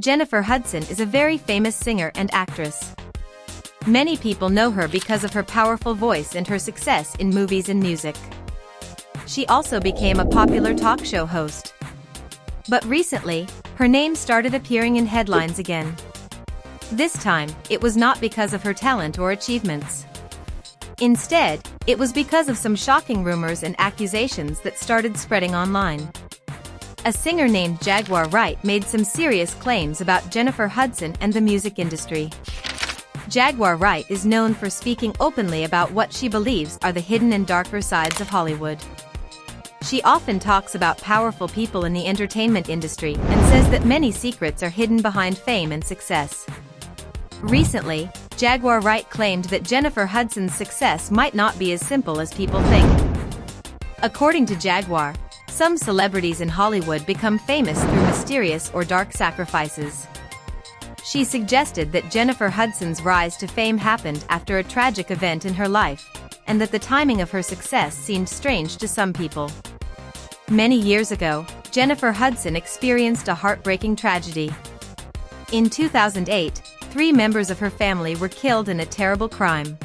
Jennifer Hudson is a very famous singer and actress. Many people know her because of her powerful voice and her success in movies and music. She also became a popular talk show host. But recently, her name started appearing in headlines again. This time, it was not because of her talent or achievements. Instead, it was because of some shocking rumors and accusations that started spreading online. A singer named Jaguar Wright made some serious claims about Jennifer Hudson and the music industry. Jaguar Wright is known for speaking openly about what she believes are the hidden and darker sides of Hollywood. She often talks about powerful people in the entertainment industry and says that many secrets are hidden behind fame and success. Recently, Jaguar Wright claimed that Jennifer Hudson's success might not be as simple as people think. According to Jaguar, some celebrities in Hollywood become famous through mysterious or dark sacrifices. She suggested that Jennifer Hudson's rise to fame happened after a tragic event in her life, and that the timing of her success seemed strange to some people. Many years ago, Jennifer Hudson experienced a heartbreaking tragedy. In 2008, 3 members of her family were killed in a terrible crime.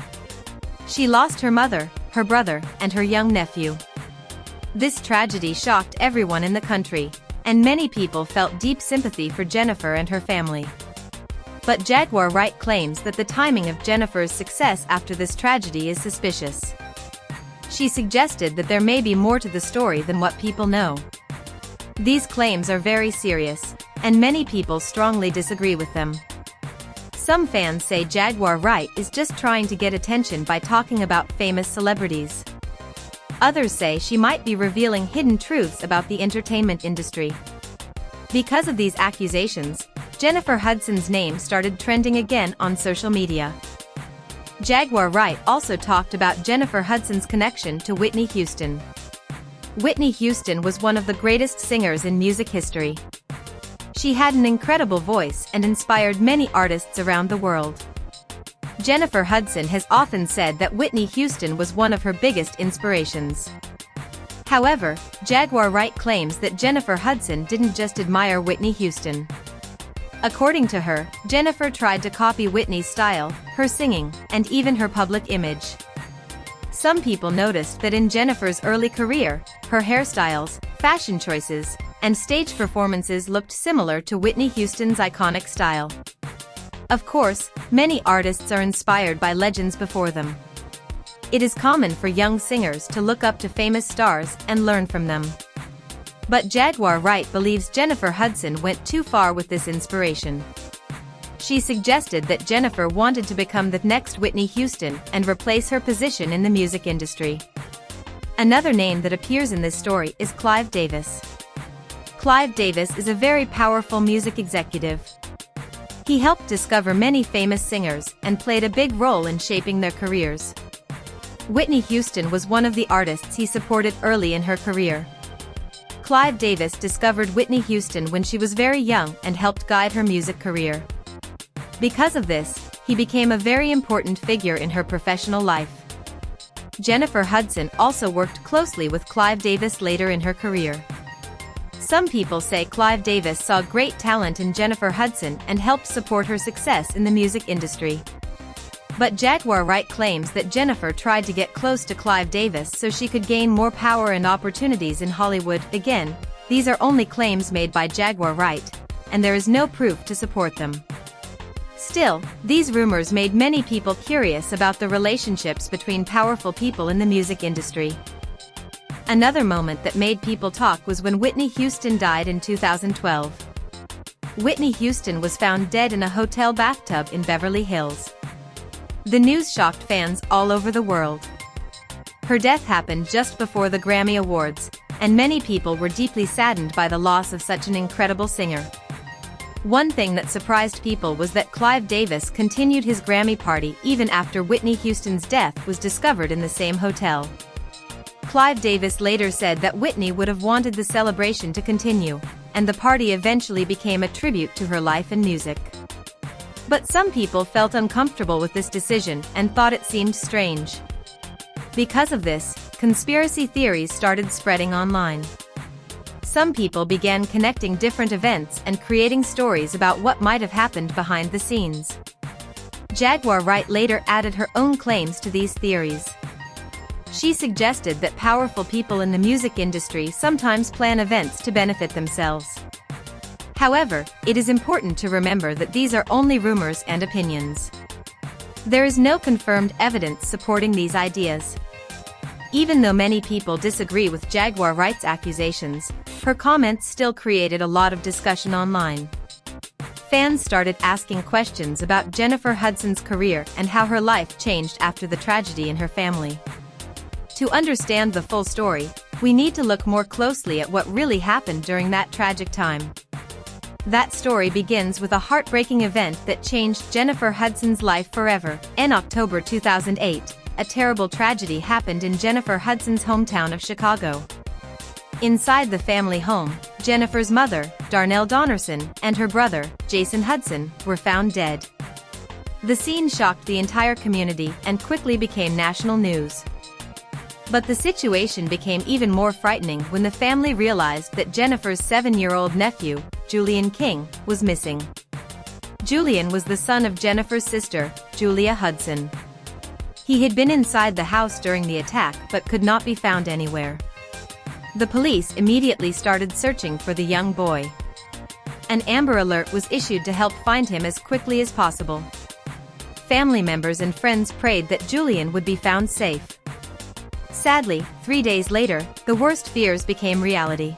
She lost her mother, her brother, and her young nephew. This tragedy shocked everyone in the country, and many people felt deep sympathy for Jennifer and her family. But Jaguar Wright claims that the timing of Jennifer's success after this tragedy is suspicious. She suggested that there may be more to the story than what people know. These claims are very serious, and many people strongly disagree with them. Some fans say Jaguar Wright is just trying to get attention by talking about famous celebrities. Others say she might be revealing hidden truths about the entertainment industry. Because of these accusations, Jennifer Hudson's name started trending again on social media. Jaguar Wright also talked about Jennifer Hudson's connection to Whitney Houston. Whitney Houston was one of the greatest singers in music history. She had an incredible voice and inspired many artists around the world. Jennifer Hudson has often said that Whitney Houston was one of her biggest inspirations. However, Jaguar Wright claims that Jennifer Hudson didn't just admire Whitney Houston. According to her, Jennifer tried to copy Whitney's style, her singing, and even her public image. Some people noticed that in Jennifer's early career, her hairstyles, fashion choices, and stage performances looked similar to Whitney Houston's iconic style. Of course, many artists are inspired by legends before them. It is common for young singers to look up to famous stars and learn from them. But Jaguar Wright believes Jennifer Hudson went too far with this inspiration. She suggested that Jennifer wanted to become the next Whitney Houston and replace her position in the music industry. Another name that appears in this story is Clive Davis. Clive Davis is a very powerful music executive. He helped discover many famous singers and played a big role in shaping their careers. Whitney Houston was one of the artists he supported early in her career. Clive Davis discovered Whitney Houston when she was very young and helped guide her music career. Because of this, he became a very important figure in her professional life. Jennifer Hudson also worked closely with Clive Davis later in her career. Some people say Clive Davis saw great talent in Jennifer Hudson and helped support her success in the music industry. But Jaguar Wright claims that Jennifer tried to get close to Clive Davis so she could gain more power and opportunities in Hollywood. Again, these are only claims made by Jaguar Wright, and there is no proof to support them. Still, these rumors made many people curious about the relationships between powerful people in the music industry. Another moment that made people talk was when Whitney Houston died in 2012. Whitney Houston was found dead in a hotel bathtub in Beverly Hills. The news shocked fans all over the world. Her death happened just before the Grammy Awards, and many people were deeply saddened by the loss of such an incredible singer. One thing that surprised people was that Clive Davis continued his Grammy party even after Whitney Houston's death was discovered in the same hotel. Clive Davis later said that Whitney would have wanted the celebration to continue, and the party eventually became a tribute to her life and music. But some people felt uncomfortable with this decision and thought it seemed strange. Because of this, conspiracy theories started spreading online. some people began connecting different events and creating stories about what might have happened behind the scenes. Jaguar Wright later added her own claims to these theories. She suggested that powerful people in the music industry sometimes plan events to benefit themselves. However, it is important to remember that these are only rumors and opinions. There is no confirmed evidence supporting these ideas. Even though many people disagree with Jaguar Wright's accusations, her comments still created a lot of discussion online. Fans started asking questions about Jennifer Hudson's career and how her life changed after the tragedy in her family. To understand the full story, we need to look more closely at what really happened during that tragic time. That story begins with a heartbreaking event that changed Jennifer Hudson's life forever. In October 2008, a terrible tragedy happened in Jennifer Hudson's hometown of Chicago. Inside the family home, Jennifer's mother, Darnell Donnerson, and her brother, Jason Hudson, were found dead. The scene shocked the entire community and quickly became national news. But the situation became even more frightening when the family realized that Jennifer's 7-year-old nephew, Julian King, was missing. Julian was the son of Jennifer's sister, Julia Hudson. He had been inside the house during the attack but could not be found anywhere. The police immediately started searching for the young boy. An Amber Alert was issued to help find him as quickly as possible. Family members and friends prayed that Julian would be found safe. Sadly, 3 days later, the worst fears became reality.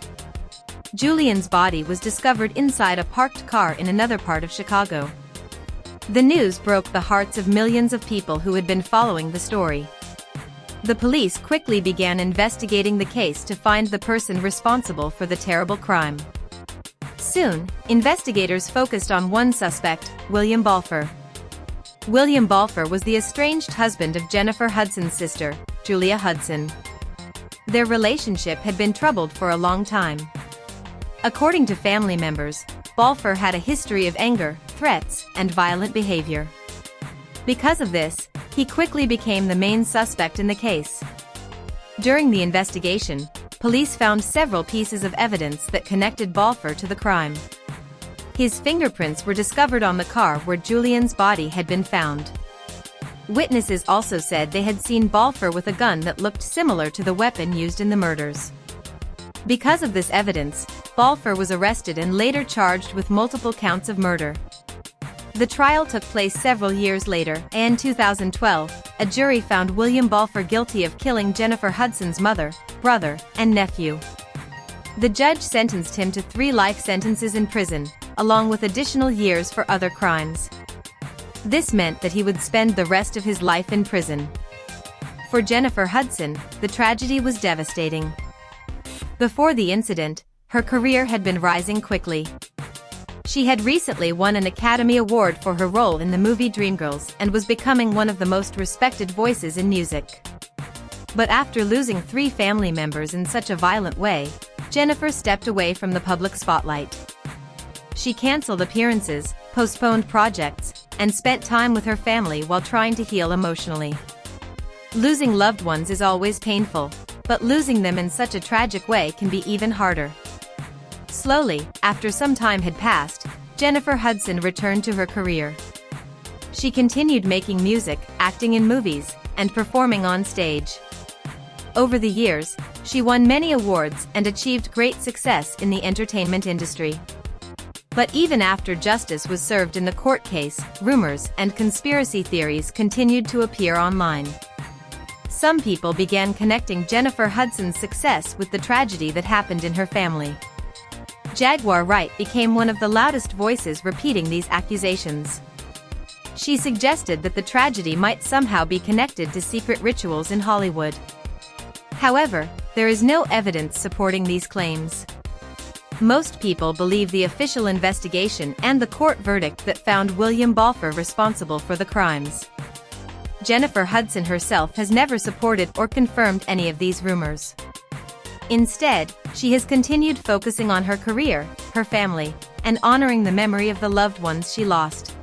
Julian's body was discovered inside a parked car in another part of Chicago. The news broke the hearts of millions of people who had been following the story. The police quickly began investigating the case to find the person responsible for the terrible crime. Soon, investigators focused on one suspect, William Balfour. William Balfour was the estranged husband of Jennifer Hudson's sister, Julia Hudson. Their relationship had been troubled for a long time. According to family members, Balfour had a history of anger, threats, and violent behavior. Because of this, he quickly became the main suspect in the case. During the investigation, police found several pieces of evidence that connected Balfour to the crime. His fingerprints were discovered on the car where Julian's body had been found. Witnesses also said they had seen Balfour with a gun that looked similar to the weapon used in the murders. Because of this evidence, Balfour was arrested and later charged with multiple counts of murder. The trial took place several years later, and in 2012, a jury found William Balfour guilty of killing Jennifer Hudson's mother, brother, and nephew. The judge sentenced him to 3 life sentences in prison, along with additional years for other crimes. This meant that he would spend the rest of his life in prison. For Jennifer Hudson, the tragedy was devastating. Before the incident, her career had been rising quickly. She had recently won an Academy Award for her role in the movie Dreamgirls and was becoming one of the most respected voices in music. But after losing 3 family members in such a violent way, Jennifer stepped away from the public spotlight. She canceled appearances, postponed projects, and spent time with her family while trying to heal emotionally. Losing loved ones is always painful, but losing them in such a tragic way can be even harder. Slowly, after some time had passed, Jennifer Hudson returned to her career. She continued making music, acting in movies, and performing on stage. Over the years, she won many awards and achieved great success in the entertainment industry. But even after justice was served in the court case, rumors and conspiracy theories continued to appear online. Some people began connecting Jennifer Hudson's success with the tragedy that happened in her family. Jaguar Wright became one of the loudest voices repeating these accusations. She suggested that the tragedy might somehow be connected to secret rituals in Hollywood. However, there is no evidence supporting these claims. Most people believe the official investigation and the court verdict that found William Balfour responsible for the crimes. Jennifer Hudson herself has never supported or confirmed any of these rumors. Instead, she has continued focusing on her career, her family, and honoring the memory of the loved ones she lost.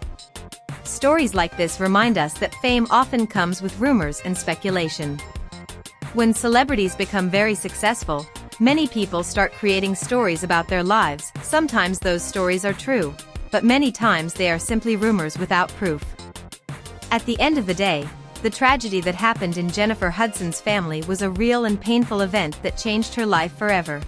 Stories like this remind us that fame often comes with rumors and speculation. When celebrities become very successful, Many people start creating stories about their lives. Sometimes those stories are true, but many times they are simply rumors without proof. At the end of the day, the tragedy that happened in Jennifer Hudson's family was a real and painful event that changed her life forever.